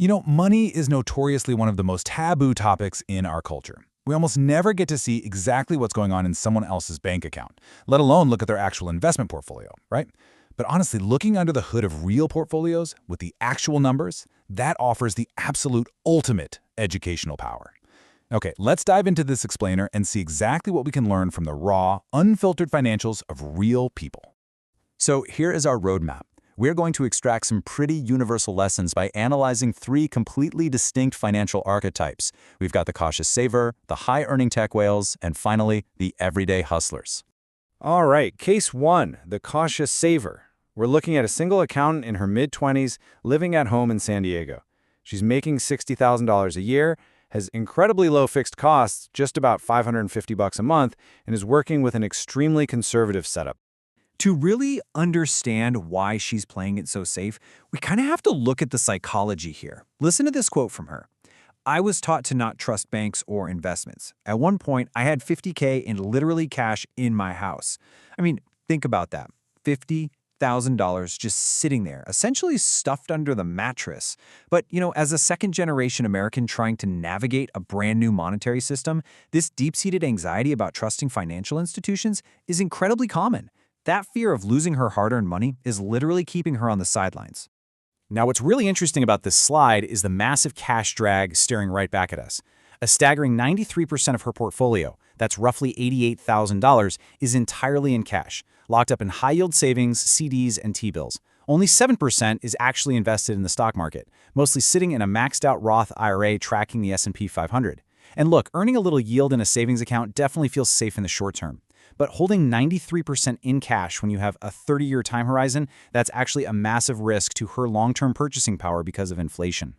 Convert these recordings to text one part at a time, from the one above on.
Money is notoriously one of the most taboo topics in our culture. We almost never get to see exactly what's going on in someone else's bank account, let alone look at their actual investment portfolio, right? But honestly, looking under the hood of real portfolios with the actual numbers, that offers the absolute ultimate educational power. Okay, let's dive into this explainer and see exactly what we can learn from the raw, unfiltered financials of real people. So here is our roadmap. We're going to extract some pretty universal lessons by analyzing three completely distinct financial archetypes. We've got the cautious saver, the high-earning tech whales, and finally, the everyday hustlers. All right, case one, the cautious saver. We're looking at a single accountant in her mid-20s living at home in San Diego. She's making $60,000 a year, has incredibly low fixed costs, just about $550 a month, and is working with an extremely conservative setup. To really understand why she's playing it so safe, we kind of have to look at the psychology here. Listen to this quote from her. "I was taught to not trust banks or investments. At one point, I had $50K in literally cash in my house." I mean, think about that. $50,000 just sitting there, essentially stuffed under the mattress. But, as a second-generation American trying to navigate a brand new monetary system, this deep-seated anxiety about trusting financial institutions is incredibly common. That fear of losing her hard-earned money is literally keeping her on the sidelines. Now, what's really interesting about this slide is the massive cash drag staring right back at us. A staggering 93% of her portfolio, that's roughly $88,000, is entirely in cash, locked up in high-yield savings, CDs, and T-bills. Only 7% is actually invested in the stock market, mostly sitting in a maxed-out Roth IRA tracking the S&P 500. And look, earning a little yield in a savings account definitely feels safe in the short term. But holding 93% in cash when you have a 30-year time horizon, that's actually a massive risk to her long-term purchasing power because of inflation.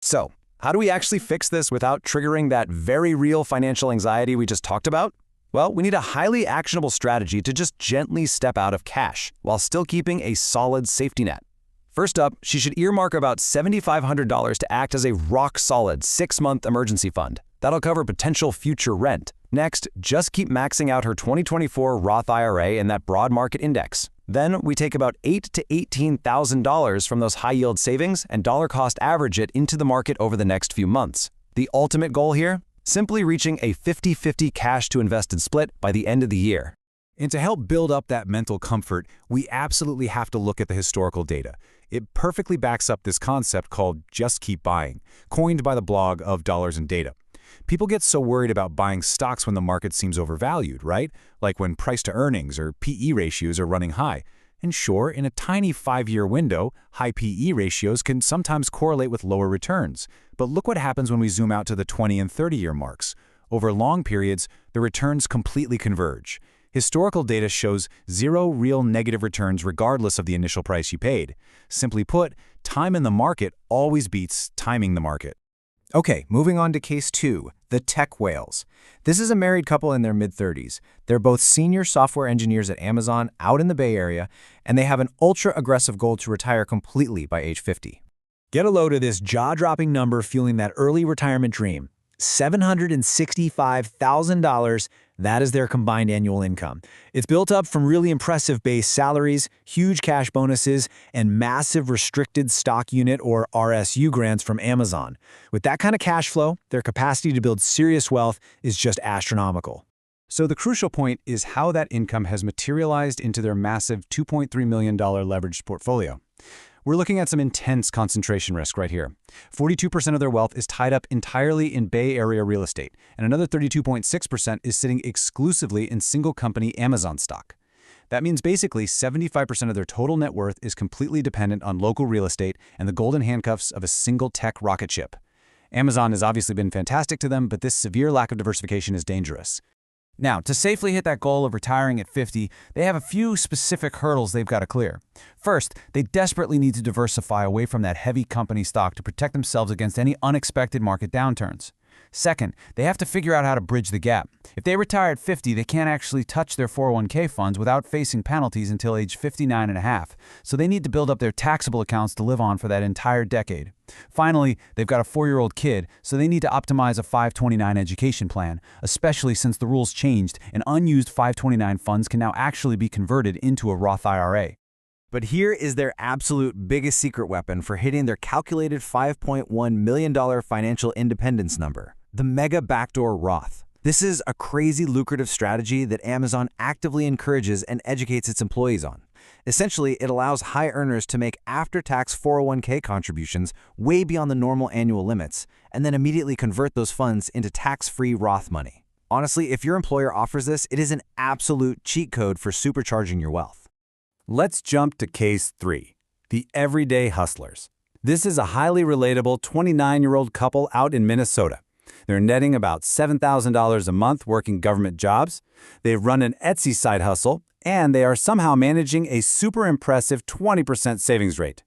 So, how do we actually fix this without triggering that very real financial anxiety we just talked about? Well, we need a highly actionable strategy to just gently step out of cash while still keeping a solid safety net. First up, she should earmark about $7,500 to act as a rock-solid 6-month emergency fund. That'll cover potential future rent. Next, just keep maxing out her 2024 Roth IRA in that broad market index. Then we take about $8,000 to $18,000 from those high-yield savings and dollar-cost average it into the market over the next few months. The ultimate goal here? Simply reaching a 50-50 cash-to-invested split by the end of the year. And to help build up that mental comfort, we absolutely have to look at the historical data. It perfectly backs up this concept called "just keep buying," coined by the blog of Dollars and Data. People get so worried about buying stocks when the market seems overvalued, right? Like when price-to-earnings or PE ratios are running high. And sure, in a tiny 5-year window, high PE ratios can sometimes correlate with lower returns. But look what happens when we zoom out to the 20- and 30-year marks. Over long periods, the returns completely converge. Historical data shows zero real negative returns regardless of the initial price you paid. Simply put, time in the market always beats timing the market. Okay, moving on to case two, the tech whales. This is a married couple in their mid-30s. They're both senior software engineers at Amazon out in the Bay Area, and they have an ultra-aggressive goal to retire completely by age 50. Get a load of this jaw-dropping number fueling that early retirement dream. $765,000, that is their combined annual income. It's built up from really impressive base salaries, huge cash bonuses, and massive restricted stock unit or RSU grants from Amazon. With that kind of cash flow, their capacity to build serious wealth is just astronomical. So the crucial point is how that income has materialized into their massive $2.3 million leveraged portfolio. We're looking at some intense concentration risk right here. 42% of their wealth is tied up entirely in Bay Area real estate, and another 32.6% is sitting exclusively in single company Amazon stock. That means basically 75% of their total net worth is completely dependent on local real estate and the golden handcuffs of a single tech rocket ship. Amazon has obviously been fantastic to them, but this severe lack of diversification is dangerous. Now, to safely hit that goal of retiring at 50, they have a few specific hurdles they've got to clear. First, they desperately need to diversify away from that heavy company stock to protect themselves against any unexpected market downturns. Second, they have to figure out how to bridge the gap. If they retire at 50, they can't actually touch their 401k funds without facing penalties until age 59 and a half, so they need to build up their taxable accounts to live on for that entire decade. Finally, they've got a 4-year-old kid, so they need to optimize a 529 education plan, especially since the rules changed and unused 529 funds can now actually be converted into a Roth IRA. But here is their absolute biggest secret weapon for hitting their calculated $5.1 million financial independence number: the mega backdoor Roth. This is a crazy lucrative strategy that Amazon actively encourages and educates its employees on. Essentially, it allows high earners to make after-tax 401k contributions way beyond the normal annual limits, and then immediately convert those funds into tax-free Roth money. Honestly, if your employer offers this, it is an absolute cheat code for supercharging your wealth. Let's jump to case 3, the everyday hustlers. This is a highly relatable 29-year-old couple out in Minnesota. They're netting about $7,000 a month working government jobs. They've run an Etsy side hustle, and they are somehow managing a super impressive 20% savings rate.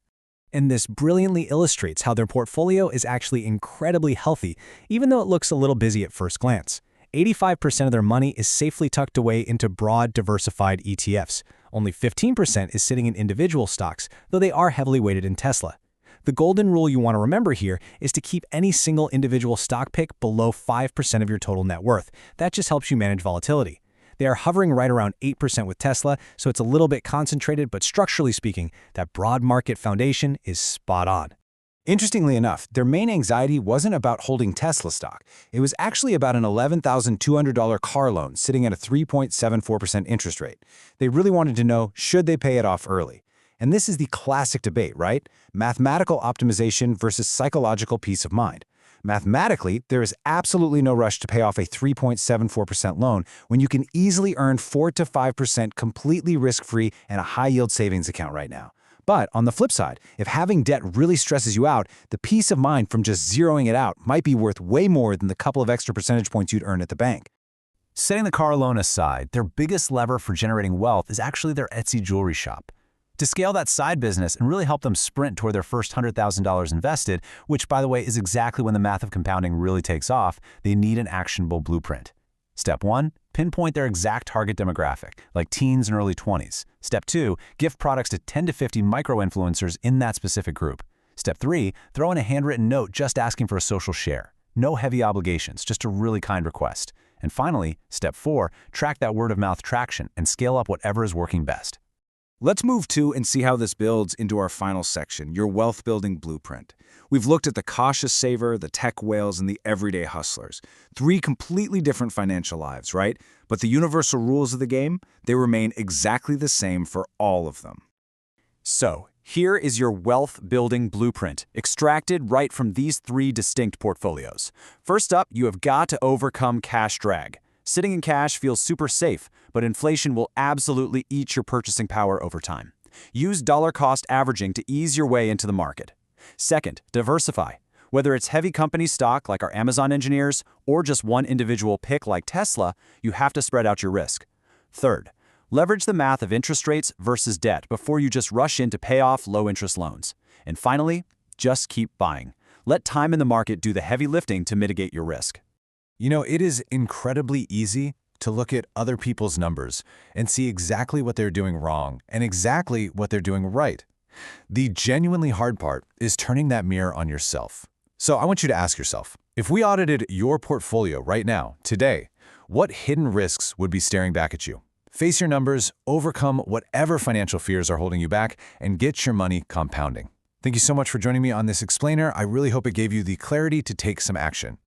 And this brilliantly illustrates how their portfolio is actually incredibly healthy, even though it looks a little busy at first glance. 85% of their money is safely tucked away into broad, diversified ETFs. Only 15% is sitting in individual stocks, though they are heavily weighted in Tesla. The golden rule you want to remember here is to keep any single individual stock pick below 5% of your total net worth. That just helps you manage volatility. They are hovering right around 8% with Tesla, so it's a little bit concentrated, but structurally speaking, that broad market foundation is spot on. Interestingly enough, their main anxiety wasn't about holding Tesla stock. It was actually about an $11,200 car loan sitting at a 3.74% interest rate. They really wanted to know, should they pay it off early? And this is the classic debate, right? Mathematical optimization versus psychological peace of mind. Mathematically, there is absolutely no rush to pay off a 3.74% loan when you can easily earn 4 to 5% completely risk-free in a high-yield savings account right now. But on the flip side, if having debt really stresses you out, the peace of mind from just zeroing it out might be worth way more than the couple of extra percentage points you'd earn at the bank. Setting the car loan aside, their biggest lever for generating wealth is actually their Etsy jewelry shop. To scale that side business and really help them sprint toward their first $100,000 invested, which, by the way, is exactly when the math of compounding really takes off, they need an actionable blueprint. Step 1, pinpoint their exact target demographic, like teens and early 20s. Step 2, gift products to 10 to 50 micro-influencers in that specific group. Step 3, throw in a handwritten note just asking for a social share. No heavy obligations, just a really kind request. And finally, Step 4, track that word-of-mouth traction and scale up whatever is working best. Let's move to and see how this builds into our final section, your wealth-building blueprint. We've looked at the cautious saver, the tech whales, and the everyday hustlers. 3 completely different financial lives, right? But the universal rules of the game, they remain exactly the same for all of them. So, here is your wealth-building blueprint, extracted right from these 3 distinct portfolios. First up, you have got to overcome cash drag. Sitting in cash feels super safe, but inflation will absolutely eat your purchasing power over time. Use dollar-cost averaging to ease your way into the market. Second, diversify. Whether it's heavy company stock like our Amazon engineers or just one individual pick like Tesla, you have to spread out your risk. Third, leverage the math of interest rates versus debt before you just rush in to pay off low-interest loans. And finally, just keep buying. Let time in the market do the heavy lifting to mitigate your risk. You know, it is incredibly easy to look at other people's numbers and see exactly what they're doing wrong and exactly what they're doing right. The genuinely hard part is turning that mirror on yourself. So I want you to ask yourself, if we audited your portfolio right now, today, what hidden risks would be staring back at you? Face your numbers, overcome whatever financial fears are holding you back, and get your money compounding. Thank you so much for joining me on this explainer. I really hope it gave you the clarity to take some action.